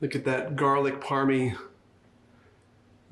Look at that garlic parmy,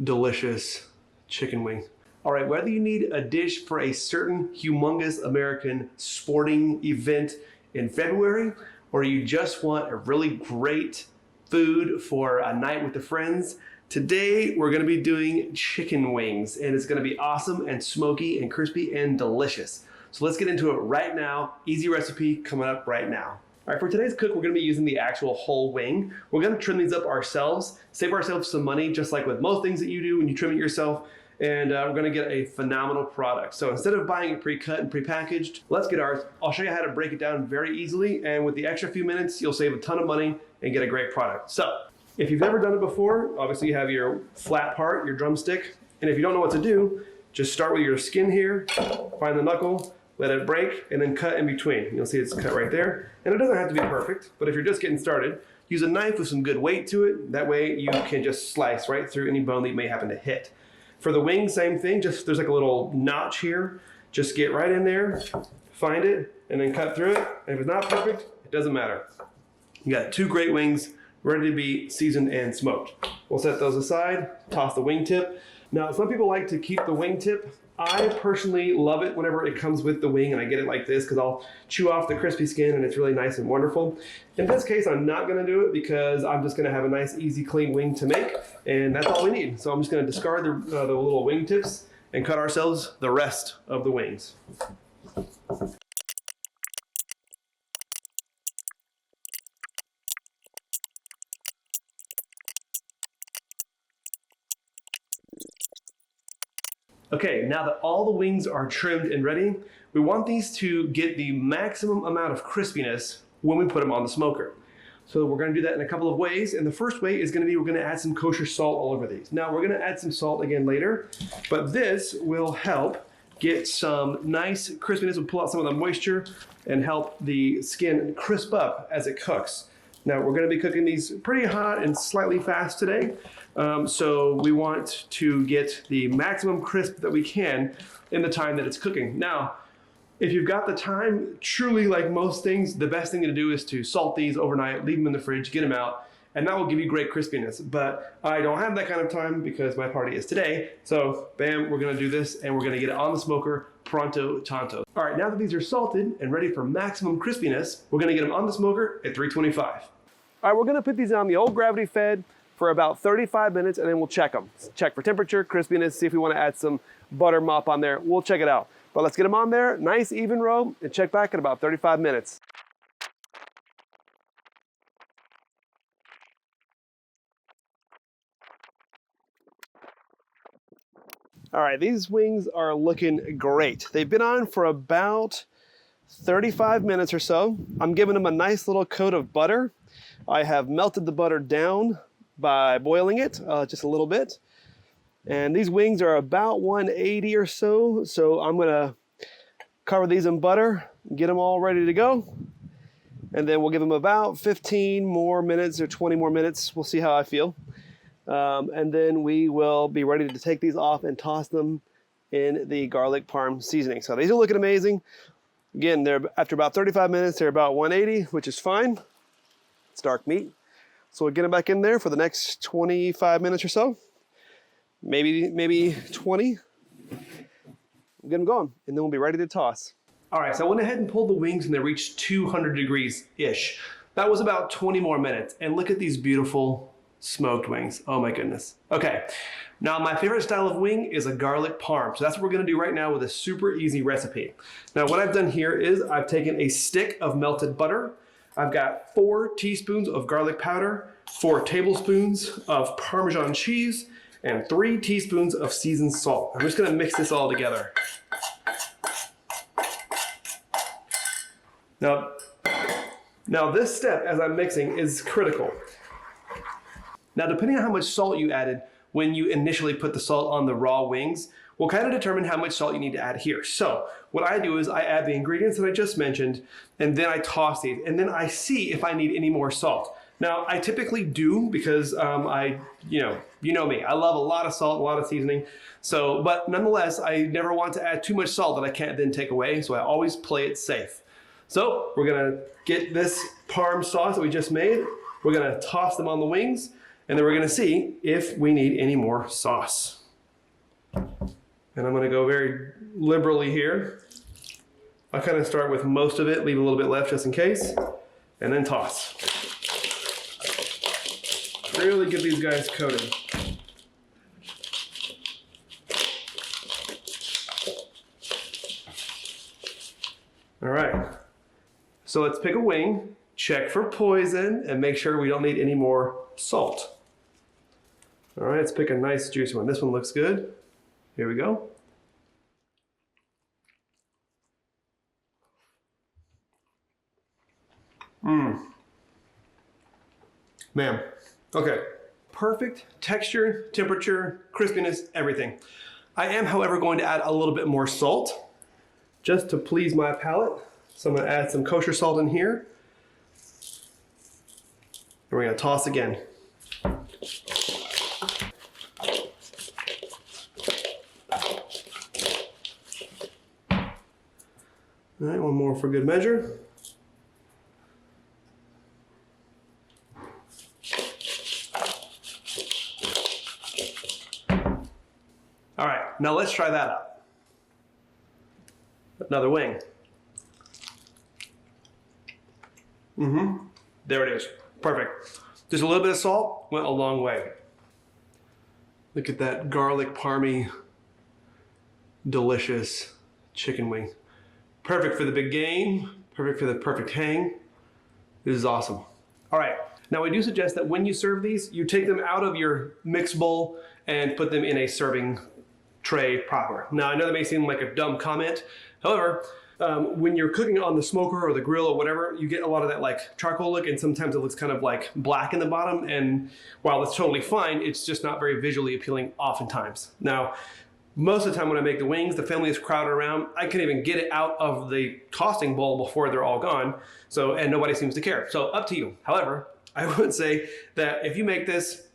delicious chicken wing. All right, whether you need a dish for a certain humongous American sporting event in February, or you just want a really great food for a night with the friends, today we're gonna be doing chicken wings, and it's gonna be awesome and smoky and crispy and delicious. So let's get into it right now. Easy recipe coming up right now. All right, for today's cook, we're gonna be using the actual whole wing. We're gonna trim these up ourselves, save ourselves some money, just like with most things that you do when you trim it yourself, and we're gonna get a phenomenal product. So instead of buying it pre-cut and pre-packaged, let's get ours. I'll show you how to break it down very easily, and with the extra few minutes, you'll save a ton of money and get a great product. So, if you've never done it before, obviously you have your flat part, your drumstick, and if you don't know what to do, just start with your skin here, find the knuckle, let it break, and then cut in between. You'll see it's cut right there. And it doesn't have to be perfect, but if you're just getting started, use a knife with some good weight to it. That way you can just slice right through any bone that you may happen to hit. For the wing, same thing, just there's like a little notch here. Just get right in there, find it, and then cut through it. And if it's not perfect, it doesn't matter. You got two great wings ready to be seasoned and smoked. We'll set those aside, toss the wing tip. Now, some people like to keep the wing tip. I personally love it whenever it comes with the wing and I get it like this because I'll chew off the crispy skin and it's really nice and wonderful. In this case, I'm not gonna do it because I'm just gonna have a nice, easy, clean wing to make, and that's all we need. So I'm just gonna discard the little wing tips and cut ourselves the rest of the wings. Okay, now that all the wings are trimmed and ready, we want these to get the maximum amount of crispiness when we put them on the smoker. So we're gonna do that in a couple of ways, and the first way is gonna be we're gonna add some kosher salt all over these. Now we're gonna add some salt again later, but this will help get some nice crispiness. We'll pull out some of the moisture and help the skin crisp up as it cooks. Now we're gonna be cooking these pretty hot and slightly fast today. So we want to get the maximum crisp that we can in the time that it's cooking. Now, if you've got the time, truly like most things, the best thing to do is to salt these overnight, leave them in the fridge, get them out, and that will give you great crispiness. But I don't have that kind of time because my party is today. So bam, we're gonna do this and we're gonna get it on the smoker pronto tanto. All right, now that these are salted and ready for maximum crispiness, we're gonna get them on the smoker at 325. All right, we're gonna put these on the old gravity fed for about 35 minutes, and then we'll check them. Check for temperature, crispiness, see if we want to add some butter mop on there. We'll check it out. But let's get them on there, nice even row, and check back in about 35 minutes. All right, these wings are looking great. They've been on for about 35 minutes or so. I'm giving them a nice little coat of butter. I have melted the butter down by boiling it just a little bit. And these wings are about 180 or so. So I'm gonna cover these in butter, get them all ready to go. And then we'll give them about 15 more minutes or 20 more minutes. We'll see how I feel. And then we will be ready to take these off and toss them in the garlic parm seasoning. So these are looking amazing. Again, they're after about 35 minutes, they're about 180, which is fine. It's dark meat. So we'll get them back in there for the next 25 minutes or so. Maybe 20. We'll get them going, and then we'll be ready to toss. All right, so I went ahead and pulled the wings and they reached 200 degrees-ish. That was about 20 more minutes, and look at these beautiful smoked wings. Oh my goodness. Okay, now my favorite style of wing is a garlic parm. So that's what we're gonna do right now with a super easy recipe. Now what I've done here is I've taken a stick of melted butter. I've got 4 teaspoons of garlic powder, 4 tablespoons of Parmesan cheese, and 3 teaspoons of seasoned salt. I'm just gonna mix this all together. Now this step, as I'm mixing, is critical. Now, depending on how much salt you added when you initially put the salt on the raw wings, will kind of determine how much salt you need to add here. So what I do is I add the ingredients that I just mentioned, and then I toss these, and then I see if I need any more salt. Now, I typically do because you know me, I love a lot of salt, a lot of seasoning. So, but nonetheless, I never want to add too much salt that I can't then take away, so I always play it safe. So we're gonna get this parm sauce that we just made, We're gonna toss them on the wings, and then we're gonna see if we need any more sauce. And I'm gonna go very liberally here. I kind of start with most of it, leave a little bit left just in case, and then toss. Really get these guys coated. All right, so let's pick a wing, check for poison, and make sure we don't need any more salt. All right, let's pick a nice juicy one. This one looks good. Here we go. Man, okay. Perfect texture, temperature, crispiness, everything. I am, however, going to add a little bit more salt just to please my palate. So I'm gonna add some kosher salt in here. And we're gonna toss again. All right, one more for good measure. All right, now let's try that out. Another wing. There it is. Perfect. Just a little bit of salt went a long way. Look at that garlic parmy, delicious chicken wing. Perfect for the big game, perfect for the perfect hang. This is awesome. All right, now I do suggest that when you serve these, you take them out of your mix bowl and put them in a serving tray proper. Now I know that may seem like a dumb comment. However, when you're cooking on the smoker or the grill or whatever, you get a lot of that like charcoal look, and sometimes it looks kind of like black in the bottom. And while it's totally fine, it's just not very visually appealing oftentimes. Now, most of the time when I make the wings, the family is crowded around. I can't even get it out of the tossing bowl before they're all gone. So, and nobody seems to care. So up to you. However, I would say that if you make this,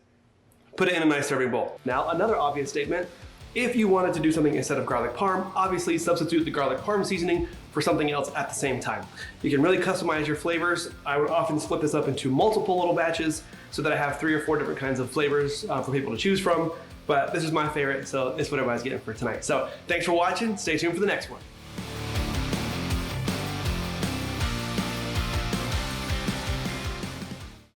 put it in a nice serving bowl. Now, another obvious statement, if you wanted to do something instead of garlic parm, obviously substitute the garlic parm seasoning for something else at the same time. You can really customize your flavors. I would often split this up into multiple little batches so that I have 3 or 4 different kinds of flavors for people to choose from. But this is my favorite, so it's what everybody's getting for tonight. So thanks for watching. Stay tuned for the next one.